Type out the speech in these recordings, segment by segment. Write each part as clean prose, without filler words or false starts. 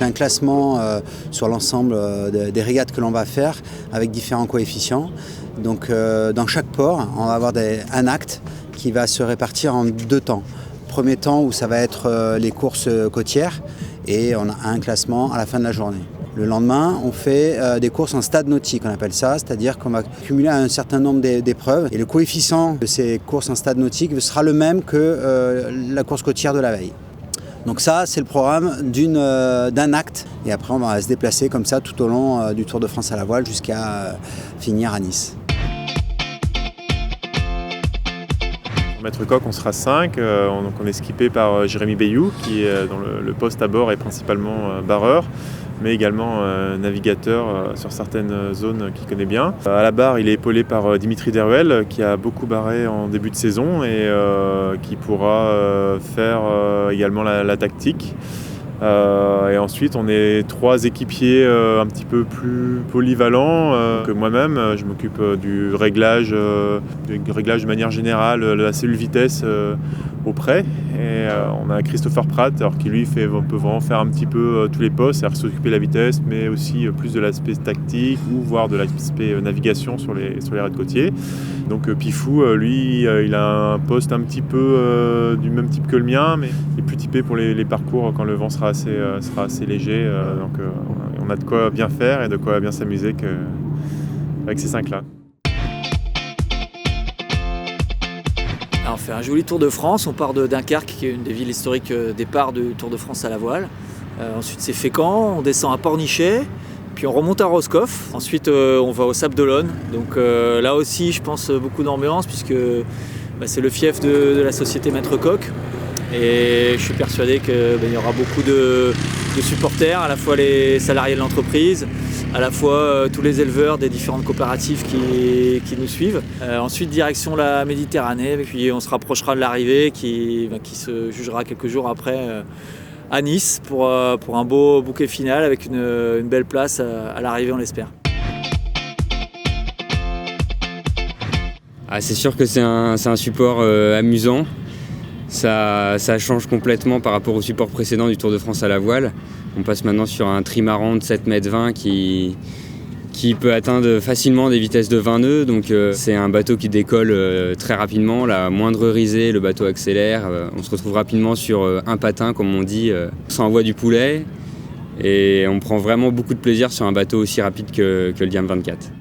un classement sur l'ensemble des régates que l'on va faire avec différents coefficients. Donc dans chaque port, on va avoir un acte qui va se répartir en 2 temps. Premier temps où ça va être les courses côtières et on a un classement à la fin de la journée. Le lendemain, on fait des courses en stade nautique, on appelle ça, c'est-à-dire qu'on va cumuler un certain nombre d'épreuves et le coefficient de ces courses en stade nautique sera le même que la course côtière de la veille. Donc ça, c'est le programme d'un acte et après on va se déplacer comme ça tout au long du Tour de France à la voile jusqu'à finir à Nice. Maître Coq, on sera 5, donc on est skippé par Jérémy Bayou qui dont le poste à bord est principalement barreur, mais également navigateur sur certaines zones qu'il connaît bien. À la barre, il est épaulé par Dimitri Deruel qui a beaucoup barré en début de saison et qui pourra faire également la tactique. Et ensuite, on est 3 équipiers un petit peu plus polyvalents que moi-même. Je m'occupe du réglage de manière générale, de la cellule vitesse auprès. Et on a Christopher Pratt qui lui peut vraiment faire un petit peu tous les postes, c'est-à-dire s'occuper de la vitesse, mais aussi plus de l'aspect tactique ou voire de l'aspect navigation sur les raids côtiers. Donc Pifou, lui, il a un poste un petit peu du même type que le mien, mais il est plus typé pour les parcours quand le vent sera assez léger. Donc on a de quoi bien faire et de quoi bien s'amuser avec ces 5-là. Alors, on fait un joli Tour de France, on part de Dunkerque qui est une des villes historiques départ du Tour de France à la voile. Ensuite c'est Fécamp, on descend à Pornichet, puis on remonte à Roscoff. Ensuite on va au Sable d'Olonne. Donc là aussi je pense beaucoup d'ambiance puisque c'est le fief de la société Maître Coq. Et je suis persuadé qu'il y aura beaucoup de supporters, à la fois les salariés de l'entreprise, à la fois tous les éleveurs des différentes coopératives qui nous suivent. Ensuite, direction la Méditerranée, puis on se rapprochera de l'arrivée qui se jugera quelques jours après à Nice pour un beau bouquet final avec une belle place à l'arrivée, on l'espère. Ah, c'est sûr que c'est un support amusant. Ça change complètement par rapport au support précédent du Tour de France à la voile. On passe maintenant sur un trimaran de 7,20 m qui peut atteindre facilement des vitesses de 20 nœuds. Donc c'est un bateau qui décolle très rapidement. La moindre risée, le bateau accélère. On se retrouve rapidement sur un patin, comme on dit. Ça envoie du poulet. Et on prend vraiment beaucoup de plaisir sur un bateau aussi rapide que le Diam 24.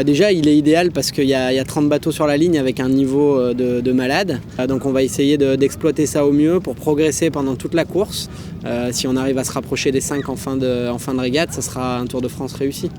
Déjà, il est idéal parce qu'il y a 30 bateaux sur la ligne avec un niveau de malade. Donc on va essayer d'exploiter ça au mieux pour progresser pendant toute la course. Si on arrive à se rapprocher des 5 en fin de régate, ça sera un Tour de France réussi.